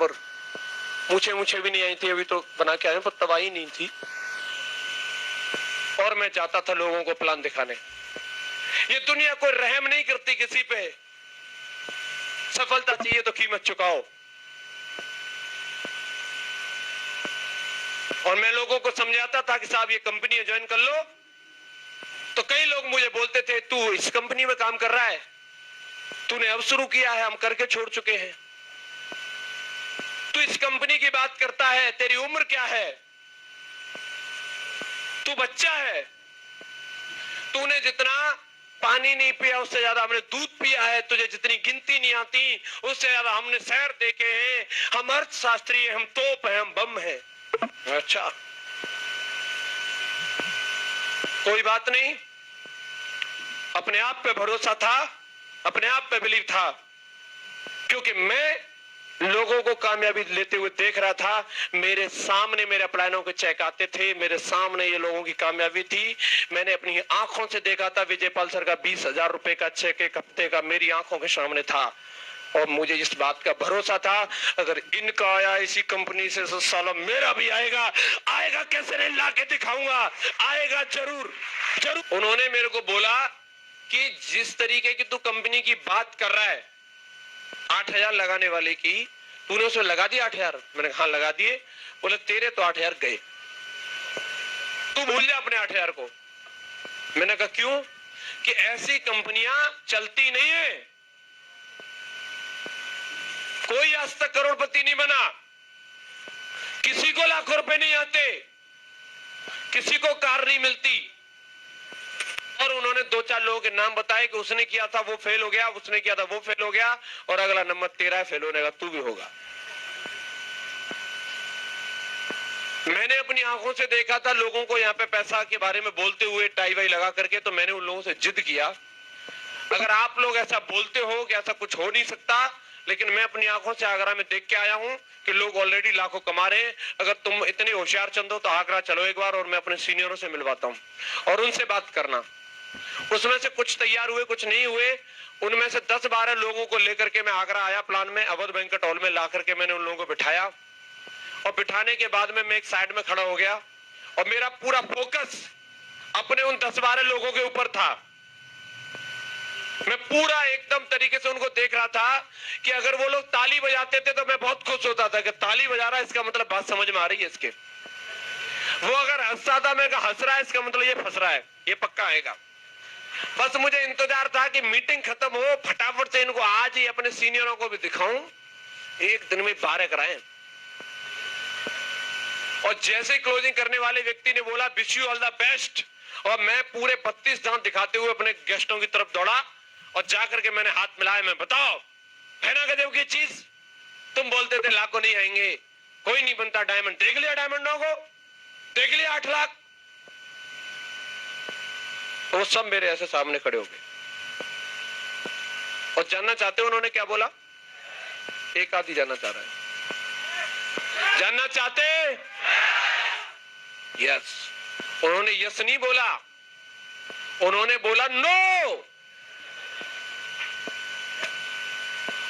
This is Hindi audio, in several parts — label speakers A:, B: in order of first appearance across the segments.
A: बराबर, मूछे मूछे भी नहीं आई थी, अभी तो बना के आए पर तबाही नहीं थी। और मैं चाहता था लोगों को प्लान दिखाने। ये दुनिया कोई रहम नहीं करती किसी पे, सफलता चाहिए तो कीमत चुकाओ। और मैं लोगों को समझाता था कि साहब ये कंपनी ज्वाइन कर लो, तो कई लोग मुझे बोलते थे तू इस कंपनी में काम कर रहा है, तूने अब शुरू किया है, हम करके छोड़ चुके हैं, तू इस कंपनी की बात करता है, तेरी उम्र क्या है, तू बच्चा है, तूने जितना पानी नहीं पिया उससे ज्यादा हमने दूध पिया है, तुझे जितनी गिनती नहीं आती उससे ज्यादा हमने शहर देखे हैं, हम अर्थशास्त्री हैं, हम तोप हैं, हम बम हैं। अच्छा, कोई बात नहीं, अपने आप पे भरोसा था, अपने आप पे बिलीव था, क्योंकि मैं लोगों को कामयाबी लेते हुए देख रहा था। मेरे सामने मेरे प्लानों के चेक आते थे, मेरे सामने ये लोगों की कामयाबी थी। मैंने अपनी आंखों से देखा था, विजयपाल सर का 20,000 रुपए का चेक एक हफ्ते का मेरी आंखों के सामने था। और मुझे इस बात का भरोसा था, अगर इनका आया इसी कंपनी से तो साला मेरा भी आएगा। आएगा कैसे नहीं, ला के दिखाऊंगा, आएगा जरूर जरूर। उन्होंने मेरे को बोला कि जिस तरीके की तू कंपनी की बात कर रहा है, 8,000 लगाने वाले की, तूने उसे लगा दिया 8,000? मैंने कहा हाँ लगा दिए। बोले तेरे तो 8,000 गए, तू भूल जा अपने 8,000 को। मैंने कहा क्यों? कि ऐसी कंपनियां चलती नहीं है, कोई आज तक करोड़पति नहीं बना, किसी को लाखों रुपए नहीं आते, किसी को कार नहीं मिलती। और उन्होंने 2-4 लोगों के नाम बताए कि उसने किया था वो फेल हो गया, उसने किया था वो फेल हो गया, और अगला नंबर तेरा है फेल होने का, तू भी होगा। मैंने अपनी आंखों से देखा था लोगों को यहाँ पे पैसा के बारे में बोलते हुए टाई वाई लगा करके, तो मैंने उन लोगों से जिद किया, अगर आप लोग ऐसा बोलते हो कि ऐसा कुछ हो नहीं सकता, लेकिन मैं अपनी आंखों से आगरा में देख के आया हूं कि लोग ऑलरेडी लाखों कमा रहे हैं, अगर तुम इतने होशियार चंद हो तो आगरा चलो एक बार, और मैं अपने सीनियरों से मिलवाता हूं और उनसे बात करना। उसमें से कुछ तैयार हुए, कुछ नहीं हुए। उनमें से 10-12 लोगों को लेकर के मैं आगरा आया, प्लान में अवध बैंक्वेट हॉल में ला करके मैंने उन लोगों को बिठाया, और बिठाने के बाद में मैं एक साइड में खड़ा हो गया, और मेरा पूरा फोकस अपने उन 10-12 लोगों के ऊपर था। मैं पूरा एकदम तरीके से उनको देख रहा था कि अगर वो लोग ताली बजाते थे तो मैं बहुत खुश होता था कि ताली बजा रहा है, इसका मतलब बात समझ में आ रही है इसके। वो अगर हंसता था, मैं हंस रहा है, इसका मतलब ये फंस रहा है, ये पक्का आएगा। बस मुझे इंतजार था कि मीटिंग खत्म हो, फटाफट से इनको आज ही अपने सीनियरों को भी दिखाऊं, एक दिन में 12 कराएं। और जैसे क्लोजिंग करने वाले व्यक्ति ने बोला wish you all the best, और मैं पूरे 32 दांत दिखाते हुए अपने गेस्टों की तरफ दौड़ा और जाकर के मैंने हाथ मिलाया। मैं बताओ है ना गजब की चीज, तुम बोलते थे लाखों नहीं आएंगे, कोई नहीं बनता डायमंड, देख लिया डायमंडों को, देख लिया 8 लाख। तो वो सब मेरे ऐसे सामने खड़े हो गए और जानना चाहते हो उन्होंने क्या बोला? एक आदमी जानना चाह रहा है, जानना चाहते? यस। उन्होंने यस नहीं बोला, उन्होंने बोला नो।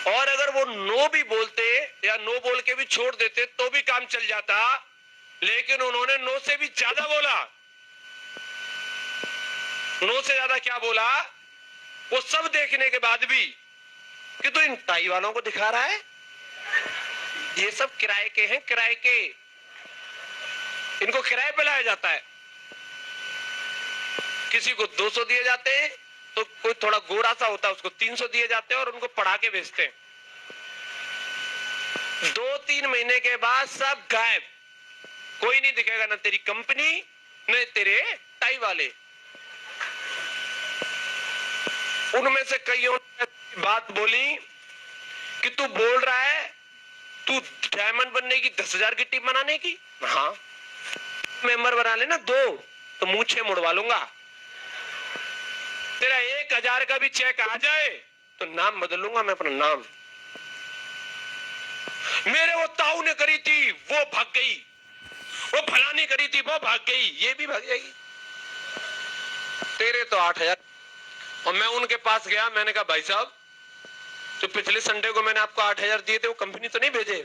A: और अगर वो नो भी बोलते या नो बोल के भी छोड़ देते तो भी काम चल जाता, लेकिन उन्होंने नो से भी ज्यादा बोला। नो से ज्यादा क्या बोला? वो सब देखने के बाद भी कि तो इन टाई वालों को दिखा रहा है, ये सब किराए के हैं, किराए के, इनको किराए पे लाया जाता है। किसी को 200 दिए जाते हैं, तो कोई थोड़ा गोरा सा होता है उसको 300 दिए जाते हैं और उनको पढ़ा के बेचते हैं। 2-3 महीने के बाद सब गायब, कोई नहीं दिखेगा, ना तेरी कंपनी न तेरे टाई वाले। उनमें से कईयों ने बात बोली कि तू बोल रहा है तू डायमंड बनने की 10,000 की टीम बनाने की? हाँ, मेंबर बना लेना 2 तो मूछे मुड़वा लूंगा। तेरा 1,000 का भी चेक आ जाए तो नाम बदल लूंगा मैं अपना नाम। मेरे वो ताऊ ने करी थी वो भाग गई, वो फलानी करी थी वो भाग गई, ये भी भाग जाएगी। तेरे तो 8,000। और मैं उनके पास गया, मैंने कहा भाई साहब तो पिछले संडे को मैंने आपको 8,000 दिए थे, वो कंपनी तो नहीं भेजे?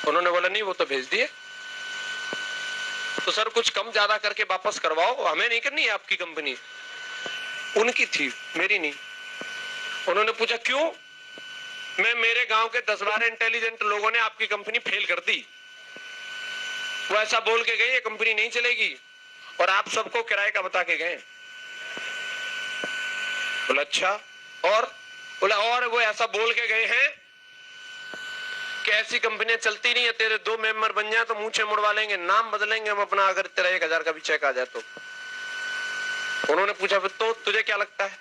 A: उन्होंने बोला नहीं वो तो भेज दिए। तो सर कुछ कम ज्यादा करके वापस करवाओ, हमें नहीं करनी है आपकी कंपनी। उनकी थी, मेरी नहीं। उन्होंने पूछा क्यों? मेरे गांव के 10-12 इंटेलिजेंट लोगों ने आपकी कंपनी फेल कर दी, वो ऐसा बोल के गए ये कंपनी नहीं चलेगी, और आप सबको किराए का बता के गए। बोला अच्छा, और? बोला और वो ऐसा बोल के गए हैं कि ऐसी कंपनियां चलती नहीं है, तेरे 2 मेंबर बन जाए तो मुंह मुड़वा लेंगे, नाम बदलेंगे हम अपना, अगर तेरा 1000 का भी चेक आ जाए तो। उन्होंने पूछा फिर तो तुझे क्या लगता है?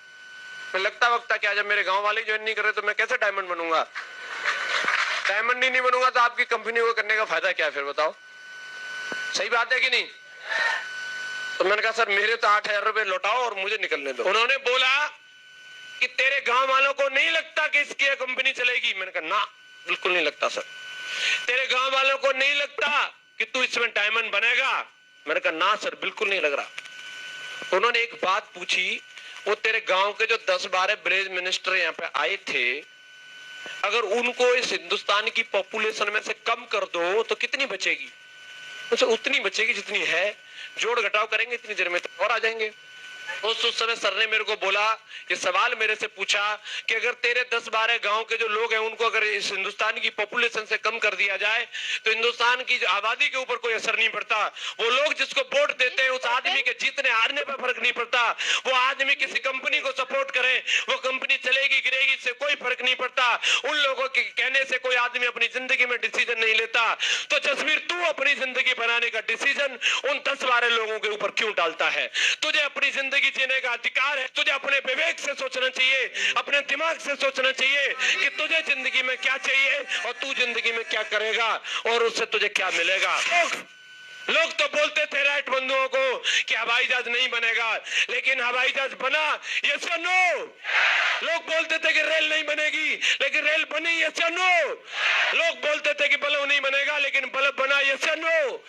A: मैं लगता वक्ता क्या, जब मेरे गांव वाले ज्वाइन नहीं कर रहे तो मैं कैसे डायमंड बनूंगा? डायमंड ही नहीं बनूंगा तो आपकी कंपनी को करने का फायदा क्या है फिर बताओ? सही बात है कि नहीं? तो मैंने कहा सर मेरे तो 8000 रुपए लौटाओ और मुझे निकलने दो। उन्होंने बोला कि तेरे गांव वालों को नहीं लगता कि इसकी कंपनी चलेगी? मैंने कहा ना बिल्कुल नहीं लगता सर। तेरे गांव वालों को नहीं लगता कि तू इसमें डायमंड बनेगा? मैंने कहा ना सर बिल्कुल नहीं लग रहा। उन्होंने एक बात पूछी, वो तेरे गांव के जो 10-12 विलेज मिनिस्टर यहाँ पे आए थे, अगर उनको इस हिंदुस्तान की पॉपुलेशन में से कम कर दो तो कितनी बचेगी? तो उतनी बचेगी जितनी है, जोड़ घटाव करेंगे इतनी देर में तो और आ जाएंगे। उस समय सर ने मेरे को बोला, ये सवाल मेरे से पूछा कि अगर तेरे 10-12 गांव के जो लोग हैं उनको अगर इस हिंदुस्तान की पॉपुलेशन से कम कर दिया जाए तो हिंदुस्तान की आबादी के ऊपर कोई असर नहीं पड़ता। वो लोग जिसको वोट देते हैं उस आदमी के जीतने हारने पर फर्क नहीं पड़ता। वो आदमी किसी कंपनी को सपोर्ट करे, वो कंपनी चलेगी गिरेगी इससे कोई फर्क नहीं पड़ता। उन लोगों के कहने से कोई आदमी अपनी जिंदगी में डिसीजन नहीं लेता। तो जसवीर तू अपनी जिंदगी बनाने का डिसीजन उन 10-12 लोगों के ऊपर क्यों डालता है? तुझे अपनी जिंदगी जीने का अधिकार है। तुझे अपने विवेक से सोचना चाहिए, अपने दिमाग से सोचना चाहिए कि तुझे जिंदगी में क्या चाहिए और तू जिंदगी में क्या करेगा और उससे तुझे क्या मिलेगा। लोग तो बोलते थे राइट बंधुओं को कि हवाई जहाज नहीं बनेगा, लेकिन हवाई जहाज बना, यस और नो? लोग बोलते थे कि रेल नहीं बनेगी, लेकिन रेल बनी, यस और नो? लोग बोलते थे कि बल्ब नहीं बनेगा, लेकिन बल्ब बना, यस और नो?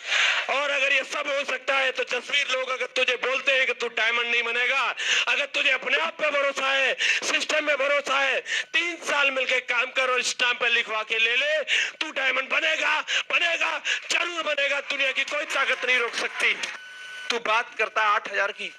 A: और अगर ये सब हो सकता है तो जसवीर लोग अगर तुझे बोलते हैं कि तू डायमंड नहीं बनेगा, अगर तुझे अपने आप पे भरोसा है, सिस्टम में भरोसा है, 3 साल मिलकर काम कर और स्टाम्प पे लिखवा के ले ले, तू डायमंड बनेगा, बनेगा, जरूर बनेगा। दुनिया की कोई ताकत नहीं रोक सकती। तू बात करता 8000 की,